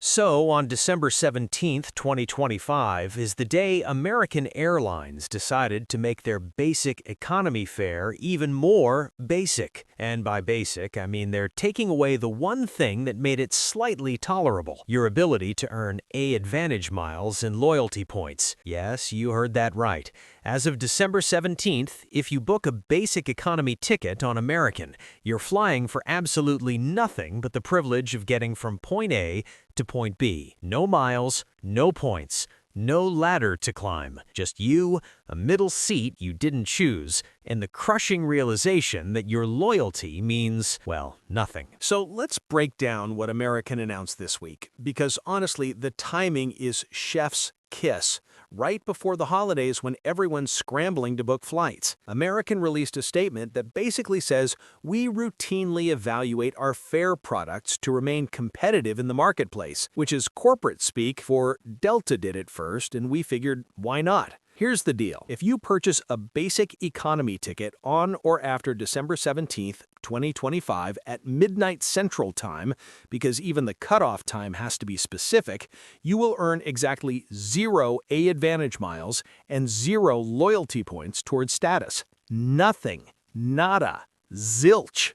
So, on December 17th, 2025, is the day American Airlines decided to make their basic economy fare even more basic. And by basic, I mean they're taking away the one thing that made it slightly tolerable: your ability to earn AAdvantage miles and loyalty points. Yes, you heard that right. As of December 17th, if you book a basic economy ticket on American, you're flying for absolutely nothing but the privilege of getting from point A to point B. No miles, no points, no ladder to climb. Just you, a middle seat you didn't choose, and the crushing realization that your loyalty means, well, nothing. So let's break down what American announced this week, because honestly, the timing is chef's kiss. Right before the holidays when everyone's scrambling to book flights, American released a statement that basically says, "We routinely evaluate our fare products to remain competitive in the marketplace," which is corporate speak for Delta did it first and we figured, why not? Here's the deal. If you purchase a basic economy ticket on or after December 17th, 2025 at midnight Central Time, because even the cutoff time has to be specific, you will earn exactly 0 AAdvantage miles and 0 loyalty points towards status. Nothing. Nada. Zilch.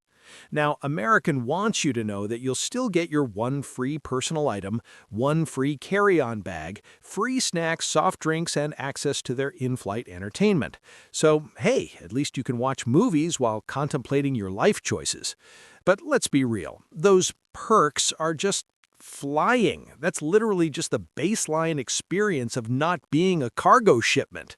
Now, American wants you to know that you'll still get your one free personal item, one free carry-on bag, free snacks, soft drinks, and access to their in-flight entertainment. So, hey, at least you can watch movies while contemplating your life choices. But let's be real, those perks are just flying. That's literally just the baseline experience of not being a cargo shipment.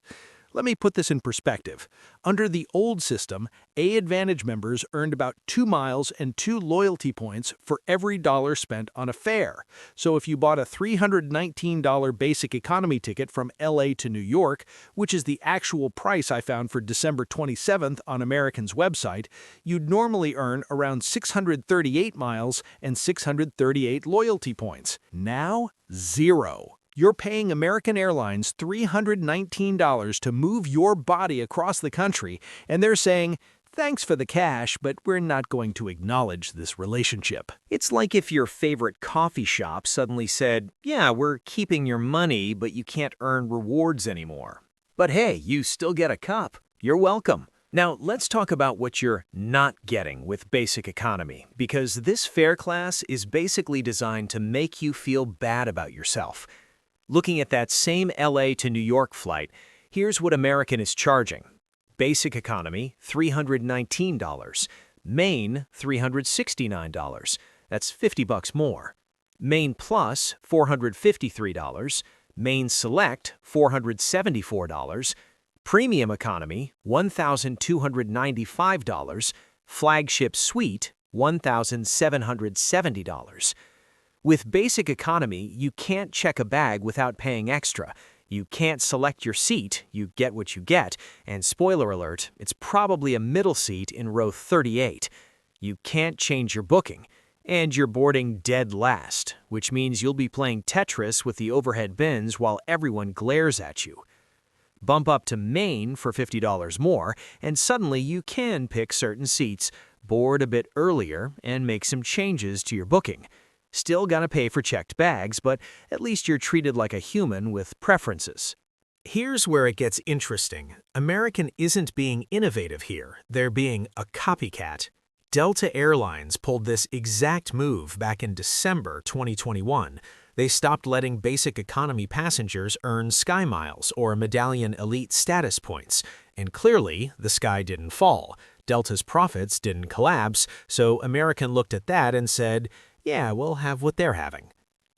Let me put this in perspective. Under the old system, AAdvantage members earned about 2 miles and 2 loyalty points for every dollar spent on a fare. So if you bought a $319 basic economy ticket from LA to New York, which is the actual price I found for December 27th on American's website, you'd normally earn around 638 miles and 638 loyalty points. Now, 0. You're paying American Airlines $319 to move your body across the country, and they're saying, "Thanks for the cash, but we're not going to acknowledge this relationship." It's like if your favorite coffee shop suddenly said, "Yeah, we're keeping your money, but you can't earn rewards anymore. But hey, you still get a cup. You're welcome." Now, let's talk about what you're not getting with basic economy, because this fare class is basically designed to make you feel bad about yourself. Looking at that same LA to New York flight, here's what American is charging. Basic economy, $319. Main, $369. That's $50 more. Main Plus, $453. Main Select, $474. Premium economy, $1,295. Flagship Suite, $1,770. With basic economy, you can't check a bag without paying extra. You can't select your seat, you get what you get, and spoiler alert, it's probably a middle seat in row 38. You can't change your booking, and you're boarding dead last, which means you'll be playing Tetris with the overhead bins while everyone glares at you. Bump up to Main for $50 more, and suddenly you can pick certain seats, board a bit earlier, and make some changes to your booking. Still gotta pay for checked bags, but at least you're treated like a human with preferences. Here's where it gets interesting. American isn't being innovative here, they're being a copycat. Delta Airlines pulled this exact move back in December 2021. They stopped letting basic economy passengers earn Sky Miles or Medallion Elite status points, and clearly the sky didn't fall. Delta's profits didn't collapse, so American looked at that and said, yeah, we'll have what they're having.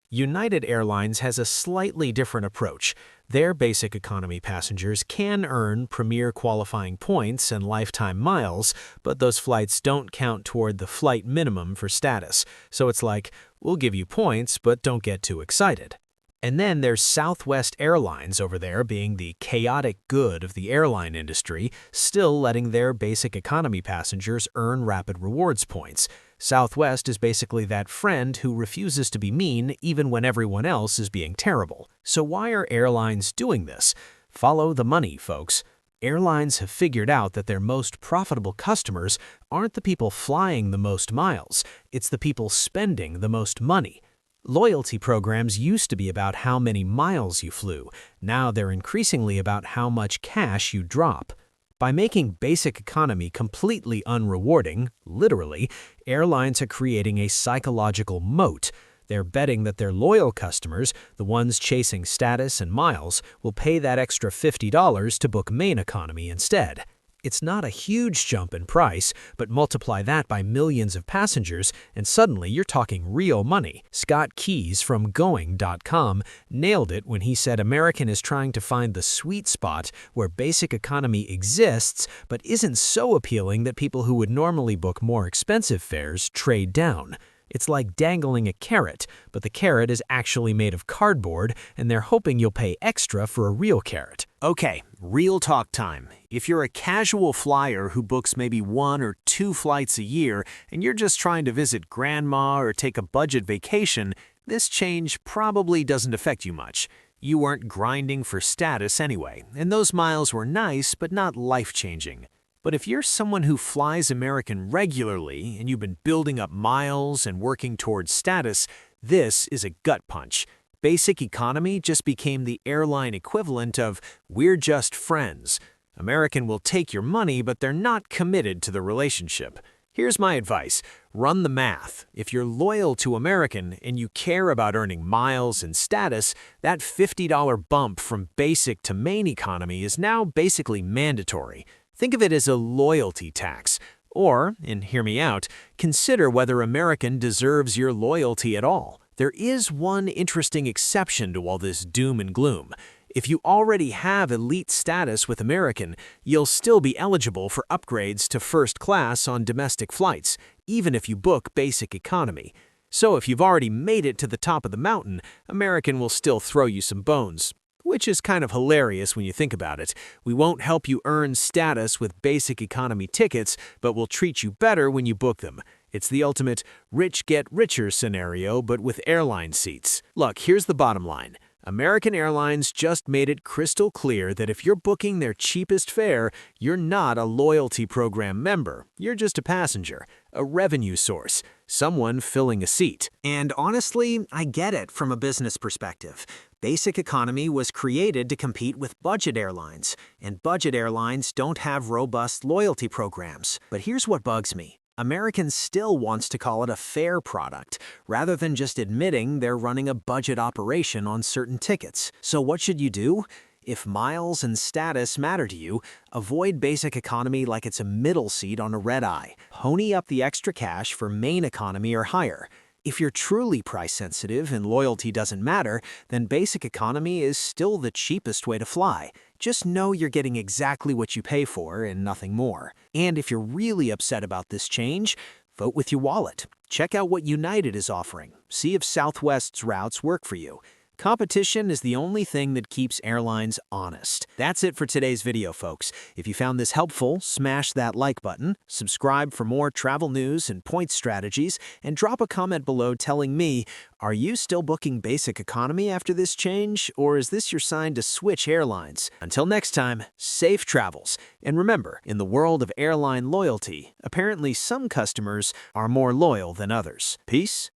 United Airlines has a slightly different approach. Their basic economy passengers can earn premier qualifying points and lifetime miles, but those flights don't count toward the flight minimum for status. So it's like, we'll give you points, but don't get too excited. And then there's Southwest Airlines over there being the chaotic good of the airline industry, still letting their basic economy passengers earn rapid rewards points. Southwest is basically that friend who refuses to be mean even when everyone else is being terrible. So why are airlines doing this? Follow the money, folks. Airlines have figured out that their most profitable customers aren't the people flying the most miles, it's the people spending the most money. Loyalty programs used to be about how many miles you flew. Now they're increasingly about how much cash you drop. By making basic economy completely unrewarding, literally, airlines are creating a psychological moat. They're betting that their loyal customers, the ones chasing status and miles, will pay that extra $50 to book main economy instead. It's not a huge jump in price, but multiply that by millions of passengers, and suddenly you're talking real money. Scott Keyes from Going.com nailed it when he said American is trying to find the sweet spot where basic economy exists, but isn't so appealing that people who would normally book more expensive fares trade down. It's like dangling a carrot, but the carrot is actually made of cardboard, and they're hoping you'll pay extra for a real carrot. Okay, real talk time. If you're a casual flyer who books maybe 1 or 2 flights a year, and you're just trying to visit grandma or take a budget vacation, this change probably doesn't affect you much. You weren't grinding for status anyway, and those miles were nice but not life-changing. But if you're someone who flies American regularly and you've been building up miles and working towards status, this is a gut punch. Basic economy just became the airline equivalent of "we're just friends." American will take your money, but they're not committed to the relationship. Here's my advice. Run the math. If you're loyal to American and you care about earning miles and status, that $50 bump from basic to main economy is now basically mandatory. Think of it as a loyalty tax. Or, and hear me out, consider whether American deserves your loyalty at all. There is one interesting exception to all this doom and gloom. If you already have elite status with American, you'll still be eligible for upgrades to first class on domestic flights, even if you book basic economy. So if you've already made it to the top of the mountain, American will still throw you some bones. Which is kind of hilarious when you think about it. We won't help you earn status with basic economy tickets, but we'll treat you better when you book them. It's the ultimate rich get richer scenario, but with airline seats. Look, here's the bottom line. American Airlines just made it crystal clear that if you're booking their cheapest fare, you're not a loyalty program member. You're just a passenger, a revenue source, someone filling a seat. And honestly, I get it from a business perspective. Basic economy was created to compete with budget airlines, and budget airlines don't have robust loyalty programs. But here's what bugs me. American still wants to call it a fare product, rather than just admitting they're running a budget operation on certain tickets. So what should you do? If miles and status matter to you, avoid basic economy like it's a middle seat on a red eye. Pony up the extra cash for main economy or higher. If you're truly price-sensitive and loyalty doesn't matter, then basic economy is still the cheapest way to fly. Just know you're getting exactly what you pay for and nothing more. And if you're really upset about this change, vote with your wallet. Check out what United is offering. See if Southwest's routes work for you. Competition is the only thing that keeps airlines honest. That's it for today's video, folks. If you found this helpful, smash that like button, subscribe for more travel news and point strategies, and drop a comment below telling me, are you still booking basic economy after this change, or is this your sign to switch airlines? Until next time, safe travels. And remember, in the world of airline loyalty, apparently some customers are more loyal than others. Peace